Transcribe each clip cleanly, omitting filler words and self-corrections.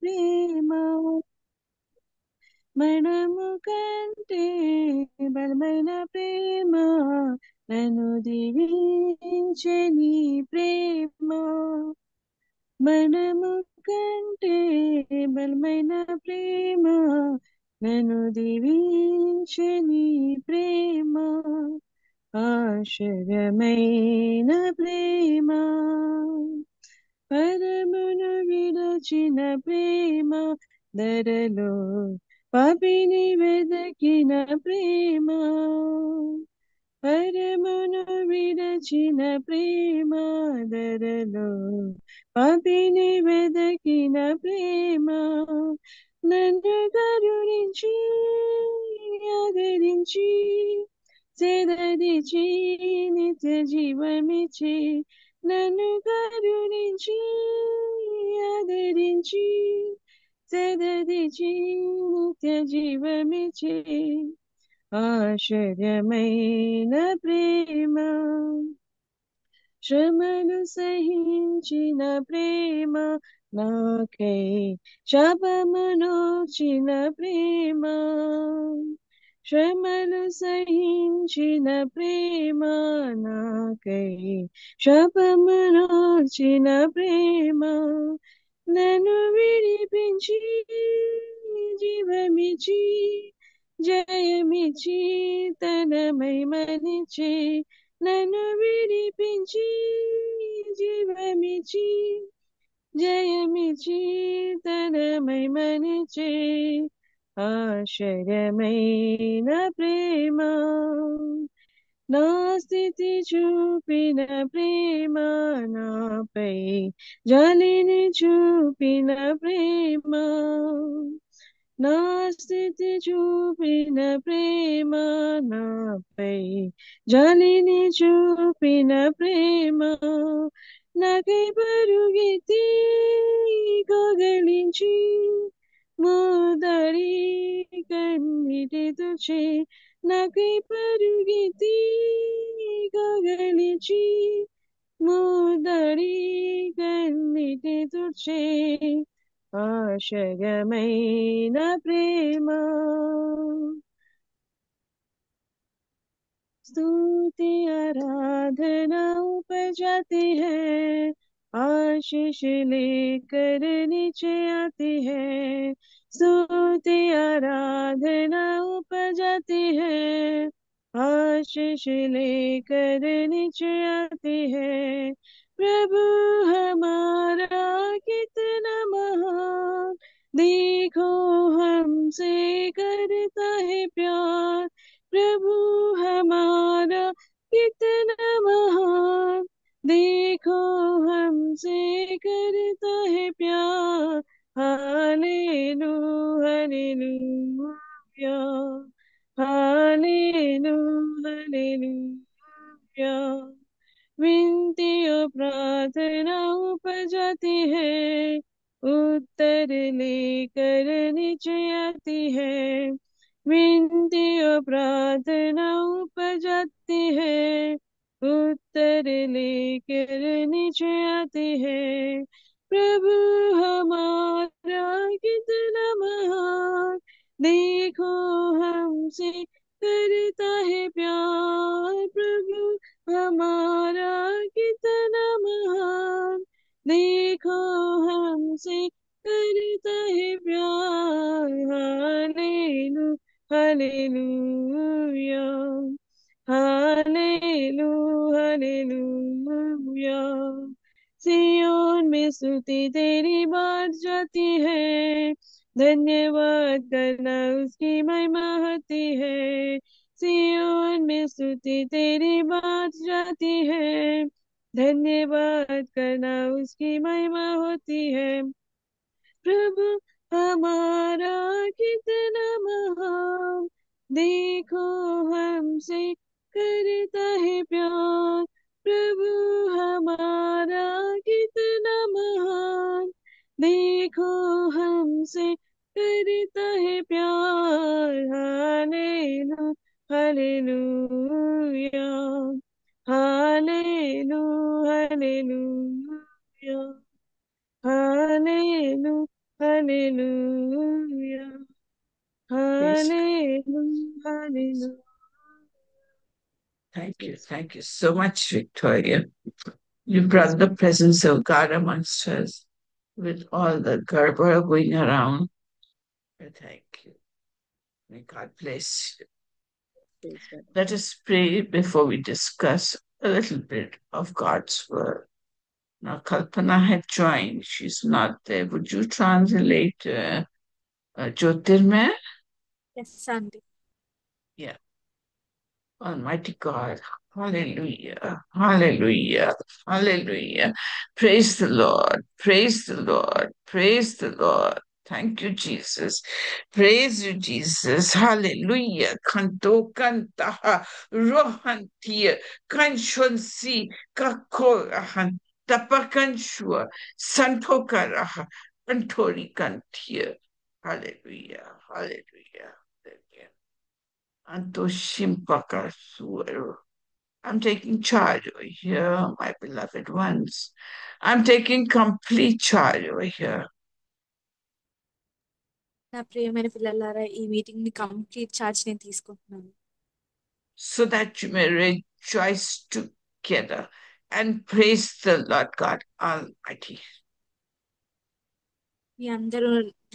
ప్రేమ మరణము కంటే బలమైన ప్రేమ నన్ను దీవించే నీ ప్రేమ మరణము కంటే బలమైన ప్రేమ నన్ను దీవించే నీ ప్రేమ ఆశ్చర్యమైన ప్రేమ పరమును విరచిన ప్రేమ ధరలో పాపిని వెదకిన ప్రేమ పరమును విరచిన ప్రేమ ధరలో పాపిని వెదకిన ప్రేమ నన్ను కరుణించి ఆదరించి సేదరిచి నిత్య జీవమిచి నన్ను కరుణించి ఆదరించి సేదరిచి నిత్య జీవమిచి ఆశ్చర్యమైన ప్రేమ శ్రమను సహించిన ప్రేమ నాకై శాపమునోచిన ప్రేమ శ్రమను సహించిన ప్రేమ నాకై శాపమునోచిన ప్రేమ నన్ను విడిపించి జీవమిచి జయమిచి తన మహిమనిచి నన్ను విడిపించి జీవమిచి జయమిచి తన మహిమనిచి ఆశ్చర్యమైన ప్రేమ నా స్థితి చూపిన ప్రేమ నాపై జాలిని చూపిన ప్రేమ నా స్థితి చూపిన ప్రేమ నాపై జాలిని చూపిన ప్రేమ నాకై పరుగెత్తి గగలించి మోదరి కన్నిటి తుచి నాకై పరుగెత్తి గగలించి మోదరి కన్నిటి తుచి ఆశ్చర్యమైన ప్రేమ स्तुति आराधना उपजाती है आशीष लेकर नीचे आती है स्तुति आराधना उपजाती है आशीष लेकर नीचे आती है प्रभु हमारा कितना महान देखो हमसे करता है प्यार प्रभु हमारा कितना महान देखो हमसे करता है प्यार हालेलू हालेलूया हालेलू हालेलूया विनती और प्रार्थना उपजाती है उत्तर लेकर नीचे आती है विनती और प्रार्थना उपजाती है उत्तर लेकर नीचे आती है प्रभु हमारा कितना महान देखो हमसे करता है प्यार प्रभु हमारा कितना महान देखो हमसे करता है प्यार हालेलू हालेलूया हालेलू हालेलूया सियोन में स्तुति तेरी बात जाती है धन्यवाद करना उसकी महिमा होती है सियोन में स्तुति तेरी बात जाती है धन्यवाद करना उसकी महिमा होती है प्रभु हमारा कितना महान देखो हमसे करता है प्यार प्रभु हमारा कितना महान देखो हमसे करता है प्यार hallelu hallelujah hallelu hallelujah hallelu Hallelujah. Praise. Hallelujah. Hallelujah. Thank you. Yes. Thank you so much, Victoria. You brought the presence of God amongst us with all the garbara going around. Thank you. May God bless you. Praise God. Let us pray before we discuss a little bit of God's word. Now, Kalpana had joined. She's not there. Would you translate Jyotirmay? Yes, Andy. Yeah. Almighty God. Hallelujah. Hallelujah. Hallelujah. Praise the Lord. Praise the Lord. Praise the Lord. Thank you, Jesus. Praise you, Jesus. Hallelujah. Kanto kantaha rohantia kanshonsi kakorahan tapakanshua santokaraha kantori kantia. Hallelujah. Hallelujah. Hallelujah. Antoshimpaka suero. I'm taking charge over here, my beloved ones. I'm taking complete charge over here. నా ప్రియమైన పిల్లలారా ఈ meeting ని complete charge నేను తీసుకుంటున్నాను So that you may rejoice together and praise the Lord God Almighty. మీ అందరూ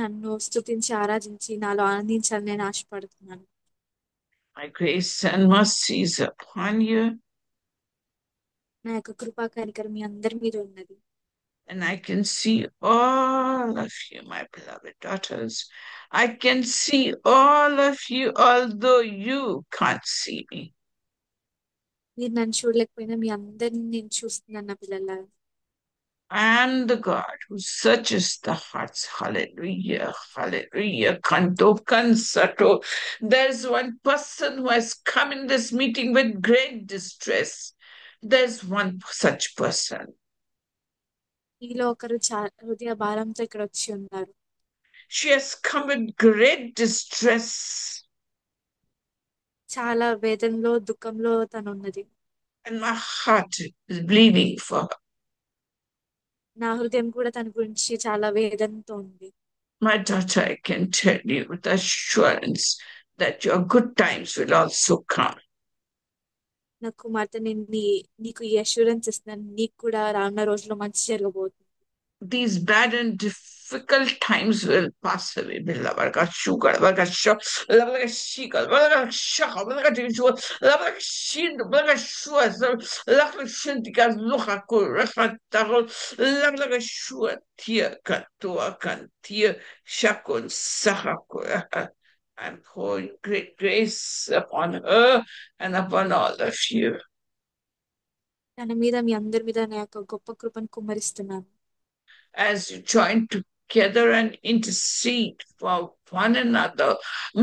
నన్ను స్తుతించి ఆరాధించి నాలో ఆనందించాలని నేను ఆశపడుతున్నాను My grace and mercies upon you, నా యొక్క కృపా కనికరం మీ అందరి మీద ఉన్నది and I can see all of you, my beloved daughters. I can see all of you, although you can't see me. మీరు నన్ను చూడలేకపోయినా మీ అందరిని నేను చూస్తున్నాను నా పిల్లలారా I am the God who searches the hearts. Hallelujah. Hallelujah. Kanto kansato. There's one person who has come in this meeting with great distress. There's one such person. మీలో ఒకరు హృదయ భారంతో ఇక్కడ వచ్చి ఉన్నారు She has come with great distress. చాలా వేదనలో దుఃఖంలో తను ఉన్నది And my heart is bleeding for her. నా హృదయం కూడా తన గురించి చాలా వేదనతో ఉంది My daughter, I can tell you with assurance that your good times will also come. నా కుమార్తె నేను నీకు ఈ అష్యూరెన్స్ ఇస్తున్నాను నీకు కూడా రానున్న రోజుల్లో మంచి జరగబోతుంది These bad and difficult times will pass away. Beloved, sugar, like a shock, like a shika, like a shock, like a tissue, like a shin, like a shua, like a shintika, look a cool, like a shua, tear, katua, kan tear, shakun, sahako. I'm pouring great grace upon her and upon all of you. తన మీద మీ అందరి మీద నా యొక్క గొప్ప కృపను కుమ్మరిస్తున్నాను As you join together and intercede for one another,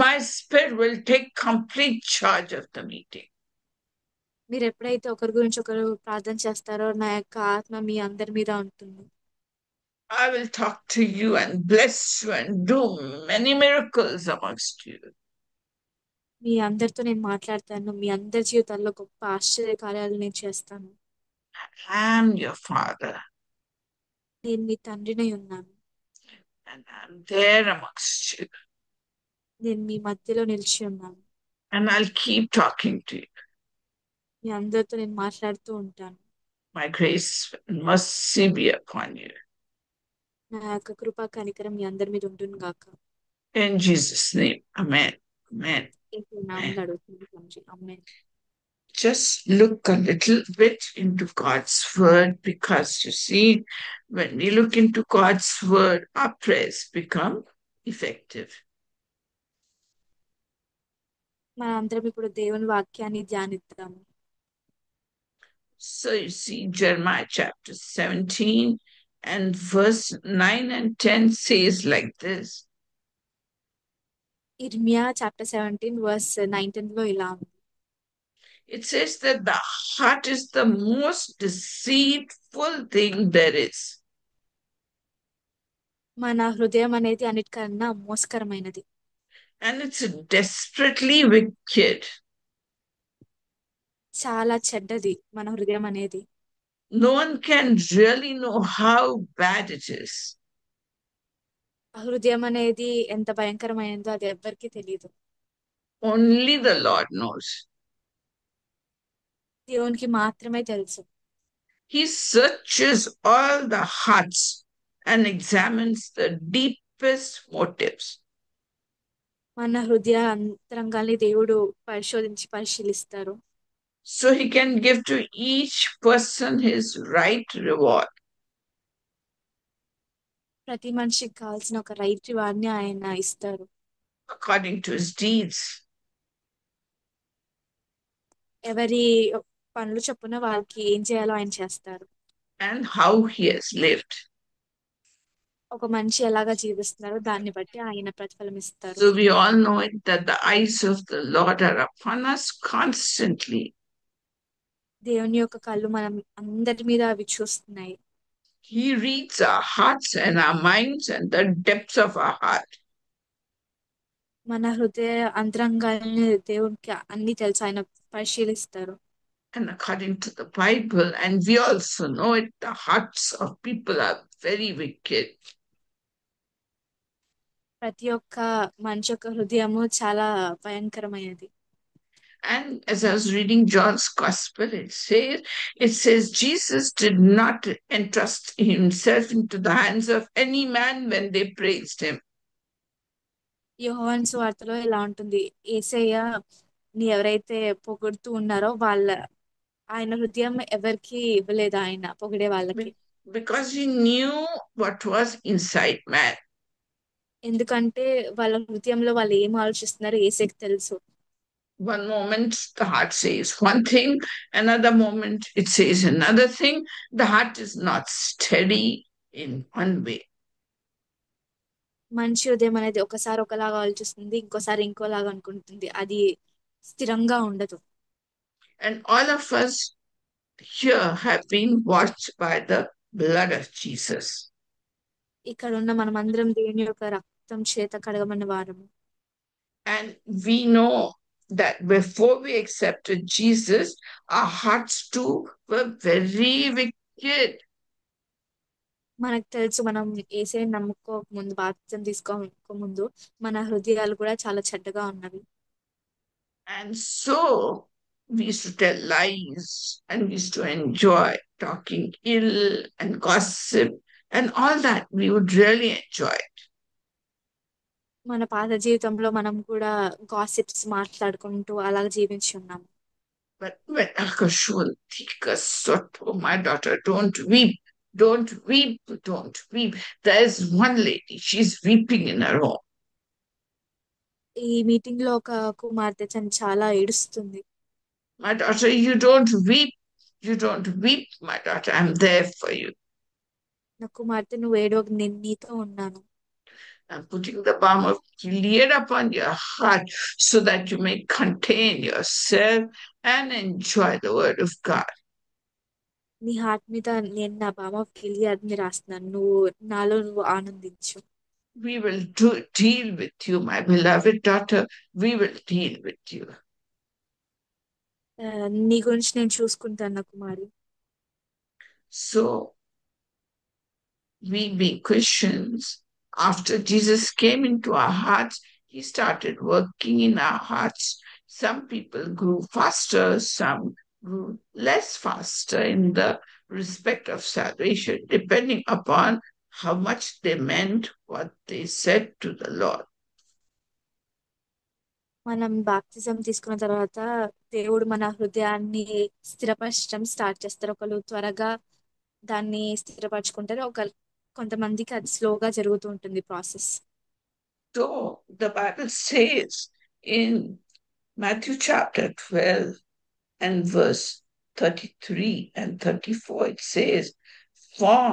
my spirit will take complete charge of the meeting. మీరు ఎప్పుడైతే ఒకరి గురించి ఒకరు ప్రార్థన చేస్తారో నా యొక్క ఆత్మ మీ అందరి మీద ఉంటుంది I will talk to you and bless you and do many miracles amongst you. మీ అందరితో నేను మాట్లాడతాను మీ అందరి జీవితాల్లో గొప్ప ఆశ్చర్య కార్యాలు నేను చేస్తాను I am your father, నేను మీ తండ్రినై ఉన్నాను and I'm there amongst you, నేను మీ మధ్యలో నిలిచి ఉన్నాను and I'll keep talking to you. మీ అందరితో నేను మాట్లాడుతూ ఉంటాను My grace and mercy be upon you. నా యొక్క కృపా కనికరం మీ అందరి మీద ఉంటుంది గాక In Jesus' name, amen. Amen. నామములో అడుగుతున్నాను తండ్రి ఆమేన్ Just look a little bit into God's word, because you see, when we look into God's word, our prayers become effective. మన అందరం ఇప్పుడు దేవుని వాక్యాన్ని ధ్యానిద్దాము So you see, Jeremiah chapter 17 and verse 9 and 10 says like this. ఇర్మియా chapter 17 verse 19 లో ఇలా ఉంది It says that the heart is the most deceitful thing there is. మన హృదయం అనేది అన్నిటికన్నా మోసకరమైనది And it's desperately wicked. చాలా చెడ్డది మన హృదయం అనేది No one can really know how bad it is. ఆ హృదయం అనేది ఎంత భయంకరమైనదో అది ఎవ్వరికీ తెలియదు. Only the Lord knows. దేవునికి మాత్రమే తెలుసు. He searches all the hearts and examines the deepest motives. మన హృదయ అంతరంగాల్ని దేవుడు పరిశీలిస్తారు. So he can give to each person his right reward. ప్రతి మనిషికి కావాల్సిన ఒక రైట్ రివార్డ్ ని ఆయన ఇస్తారు. According to his deeds. ఎవరి పనులు చొప్పున వాళ్ళకి ఏం చేయాలో ఆయన చేస్తారు. And how he has lived. ఒక మనిషి ఎలాగా జీవిస్తున్నారో దాన్ని బట్టి ఆయన ప్రతిఫలం ఇస్తారు. So we all know it that the eyes of the Lord are upon us constantly. దేవుని యొక్క కళ్ళు మనం అందరి మీద అవి చూస్తున్నాయి. He reads our hearts and our minds and the depths of our heart. మన హృదయ అంతరంగాల్ని దేవునికి అన్ని తెలుసు, ఆయన పరిశీలిస్తారు. And according to the Bible, and we also know it, the hearts of people are very wicked. ప్రతి ఒక్క మనిషి యొక్క హృదయము చాలా భయంకరమైనది. And as I was reading John's Gospel, it says Jesus did not entrust himself into the hands of any man when they praised him. యోహాను సువార్తలో ఇలా ఉంటుంది, యేసయ్య ని ఎవరైతే పొగుడుతూ ఉన్నారో ఆయన హృదయం ఎవరికి ఇవ్వలేదు ఆయన పొగిడే వాళ్ళకి. Because he knew what was inside man. ఎందుకంటే వాళ్ళ హృదయంలో వాళ్ళు ఏం ఆలోచిస్తున్నారో యేసయ్యకి తెలుసు. One moment the heart says one thing, another moment it says another thing. The heart is not steady in one way. మనిషి హృదయం అనేది ఒకసారి ఒకలాగా ఆలోచిస్తుంది, ఇంకోసారి ఇంకోలాగా అనుకుంటుంది, అది స్థిరంగా ఉండదు. And all of us here have been washed by the blood of Jesus. ఇక్కడ ఉన్న మనమందరం దేవుని యొక్క రక్తం చేత కడగమన్న వారము. And we know that before we accepted Jesus, our hearts too were very wicked. మనకు తెలుసు, మనం యేసయ్యని నమ్ముకోక ముందు, బాప్తిసం తీసుకోక ముందు మన హృదయాలు కూడా చాలా చెడ్డగా ఉన్నవి. And so we used to tell lies and we used to enjoy talking ill and gossip and all that. We would really enjoy it. మన పాత జీవితంలో మనం కూడా గాసిప్స్ మాట్లాడుకుంటూ అలాగ జీవించి ఉన్నాము. But when Akashul, oh my daughter, don't weep, don't weep, don't weep. There is one lady, she's weeping in her home. ఈ మీటింగ్ లో ఒక కుమార్తె చాలా ఏడుస్తుంది. My daughter, you don't weep. You don't weep, my daughter. I'm there for you. నా కుమార్తె, నువ్వు ఏడవక, నేను నీతో ఉన్నాను. I'm putting the balm of Gilead upon your heart so that you may contain yourself and enjoy the word of God. నీ heart మీద నేను నా బామ్ ఆఫ్ గిలియాద్ని రాస్తున్నాను, నువ్వు నాలో నువ్వు ఆనందించు. We will deal with you, my beloved daughter. We will deal with you. నీ గురించి నేను చూసుకుంటాను నా కుమారి. So, we being Christians, after Jesus came into our hearts, he started working in our hearts. Some people grew faster, some grew less faster in the respect of salvation, depending upon how much they meant what they said to the Lord. మనం బాప్తిజం తీసుకున్న తర్వాత దేవుడు మన హృదయాన్ని స్థిరపరచడం start చేస్తారు. ఒకరు త్వరగా దాన్ని స్థిరపరచుకుంటారు, కొంతమందికి అది స్లోగా జరుగుతూ ఉంటుంది process. So the Bible says in Matthew chapter 12 and verse 33 and 34, it says, "For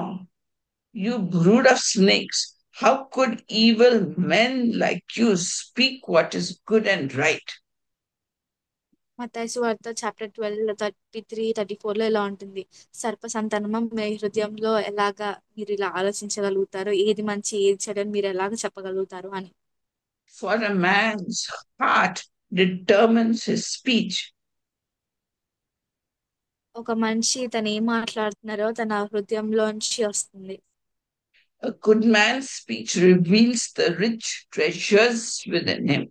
you brood of snakes, how could evil men like you speak what is good and right?" మత్తయి సువార్త చాప్టర్ 12 33 34 లో ఇలా ఉంటుంది, సర్ప సంతానమా, మీ హృదయంలో ఎలాగా మీరు ఇలా ఆలోచించగలుగుతారో, ఏది మంచి ఏది చెడని మీరు ఎలాగ చెప్పగలుగుతారు అని. For a man's heart determines his speech. ఒక మనిషి తను ఏం మాట్లాడుతున్నారో తన హృదయంలోంచి వస్తుంది. A good man's speech reveals the rich treasures within him.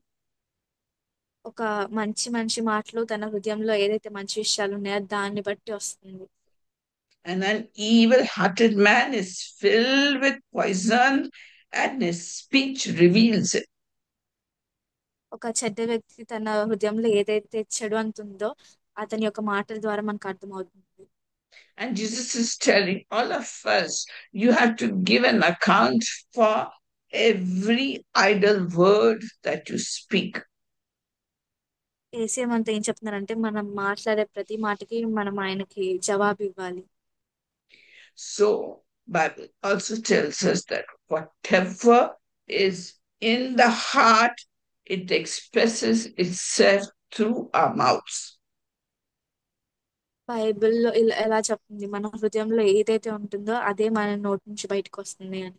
ఒక మంచి మనిషి మాటలు తన హృదయంలో ఏదైతే మంచి విషయాలు ఉన్నాయో దాన్ని బట్టి వస్తుంది. And an evil-hearted man is filled with poison, and his speech reveals it. ఒక చెడ్డ వ్యక్తి తన హృదయంలో ఏదైతే చెడు అంతుందో అతని యొక్క మాటల ద్వారా మనకు అర్థమవుతుంది. And Jesus is telling all of us, you have to give an account for every idle word that you speak. AC మనతో ఏం చెప్తున్నారంటే మనం మాట్లాడే ప్రతి మాటకి మనం ఆయనకి జవాబు ఇవ్వాలి. So Bible also tells us that whatever is in the heart, it expresses itself through our mouths. బైబిల్లో ఎలా చెప్తుంది, మన హృదయంలో ఏదైతే ఉంటుందో అదే మన నోటి నుంచి బయటకు వస్తుంది అని.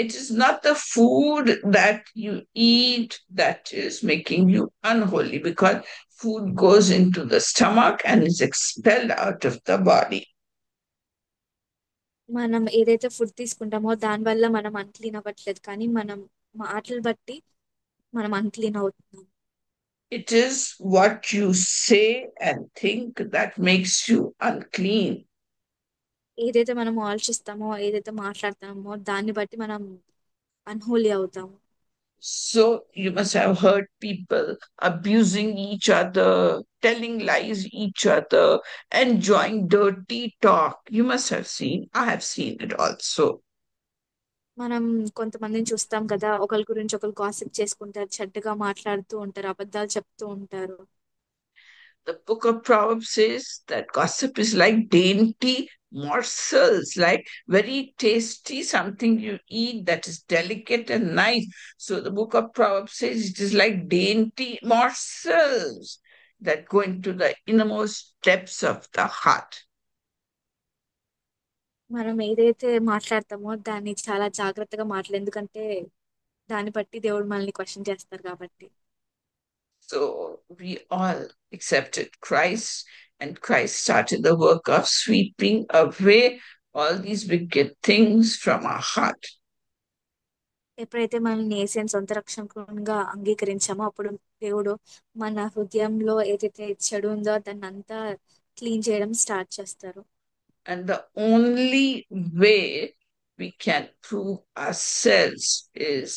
It is not the food that you eat that is making you unholy, because food goes into the stomach and is expelled out of the body. మనం ఏదైతే ఫుడ్ తీసుకుంటామో దాని వల్ల మనం అన్క్లీన్ అవ్వట్లేదు, కానీ మనం మాటలు బట్టి మనం అన్క్లీన్ అవుతున్నాం. It is what you say and think that makes you unclean. ఏదైతే మనం ఆలోచిస్తామో ఏదైతే మాట్లాడతామో దాన్ని బట్టి మనం అన్హోలీ అవుతాము. So you must have heard people abusing each other, telling lies each other, enjoying dirty talk. You must have seen, I have seen it also. మనం కొంతమందిని చూస్తాం కదా, ఒకరి గురించి ఒకరు గాసిప్ చేసుకుంటారు, చెడ్డగా మాట్లాడుతూ ఉంటారు, అబద్ధాలు చెప్తూ ఉంటారు. The book of Proverbs says that gossip is like dainty morsels, like very tasty something you eat that is delicate and nice. So the book of Proverbs says it is like dainty morsels that go into the innermost depths of the heart. మనం ఏదైతే మాట్లాడతామో దాన్ని చాలా జాగ్రత్తగా మాట్లాడాలి, ఎందుకంటే దాన్ని బట్టి దేవుడు మనల్ని క్వశ్చన్ చేస్తారు కాబట్టి. So we all accepted Christ, and Christ started the work of sweeping away all these wicked things from our heart. ఎప్పుడైతే మనల్ని యేసుని సొంత రక్షకునిగా అంగీకరించామో అప్పుడు దేవుడు మన హృదయంలో ఏదైతే చెడు ఉందో దాన్ని అంతా క్లీన్ చేయడం స్టార్ట్ చేస్తారు. And the only way we can prove ourselves is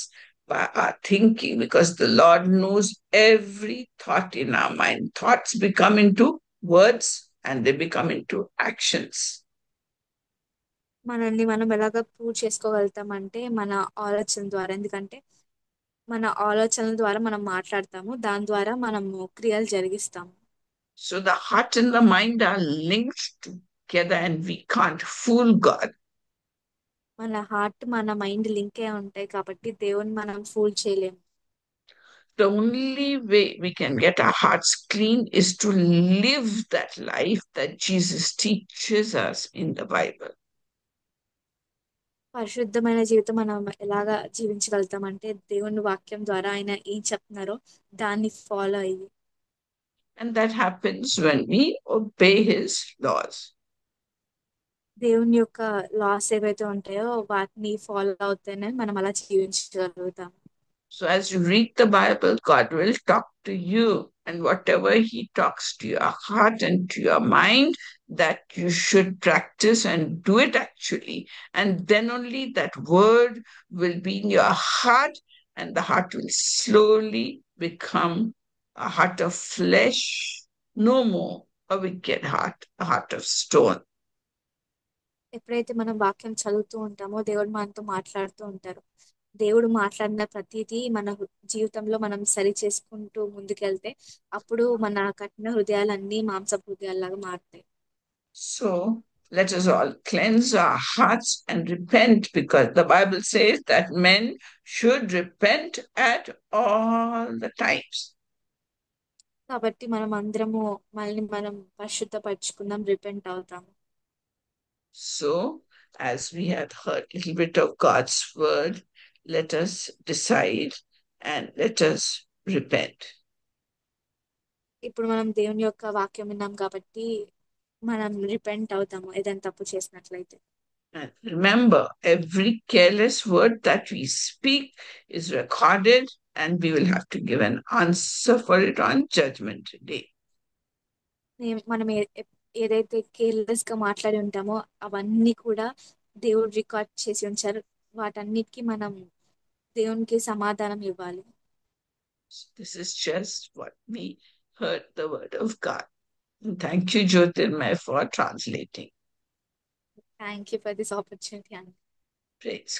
by our thinking, because the Lord knows every thought in our mind. Thoughts become into words and they become into actions. మనల్ని మనం ఎలాగ prove చేసుకోగలుగుతామంటే మన ఆలోచన ద్వారా, ఎందుకంటే మన ఆలోచనల ద్వారా మనం మాట్లాడతాము, దాని ద్వారా మనము క్రియలు జరిగిస్తాము. So the heart and the mind are linked together and we can't fool God. మన హార్ట్ మన మైండ్ లింక్ అయి ఉంటాయి కాబట్టి దేవుని మనం ఫూల్ చేయలేము. The only way we can get our hearts clean is to live that life that Jesus teaches us in the Bible. పరిశుద్ధమైన జీవితం మనం ఎలాగా జీవించగలుగుతామంటే దేవుని వాక్యం ద్వారా ఆయన ఏం చెప్తున్నారో దాన్ని ఫాలో అయ్యి. And that happens when we obey his laws. దేవుని యొక్క లాస్ ఏవైతే ఉంటాయో వాటిని ఫాలో అవుతేనే మనం అలా జీవించగలుగుతాం. So as you read the Bible, God will talk to you, and whatever he talks to your heart and to your mind, that you should practice and do it actually. And then only that word will be in your heart, and the heart will slowly become a heart of flesh, no more a wicked heart, a heart of stone. ఎప్పుడైతే మనం వాక్యం చదువుతూ ఉంటామో దేవుడు మనతో మాట్లాడుతూ ఉంటారు. దేవుడు మాట్లాడిన ప్రతిదీ మన జీవితంలో మనం సరి చేసుకుంటూ ముందుకెళ్తే అప్పుడు మన కఠిన హృదయాలన్నీ మాంసపు హృదయాల్లాగా మారుతాయి. So let us all cleanse our hearts and repent, because the Bible says that men should repent at all the times. కాబట్టి మనం అందరము మనల్ని మనం పరిశుద్ధపరచుకుందాం, రిపెంట్ అవుతాము. So as we had heard a little bit of God's word, let us decide and let us repent. ఇప్పుడు మనం దేవుని యొక్క వాక్యం విన్నాం కాబట్టి మనం రిపెంట్ అవుతాము ఏదైనా తప్పు చేసినట్లయితే. And remember, every careless word that we speak is recorded, and we will have to give an answer for it on Judgment Day. మనం ఏదైతే కేర్లెస్ గా మాట్లాడి ఉంటామో అవన్నీ కూడా దేవుడు రికార్డ్ చేసి ఉంచారు. వాటన్నిటికీ మనం దేవునికి సమాధానం ఇవ్వాలి. This is just what we heard the word of God. And thank you, Jyotirmay, for translating. Thank you for this opportunity. Praise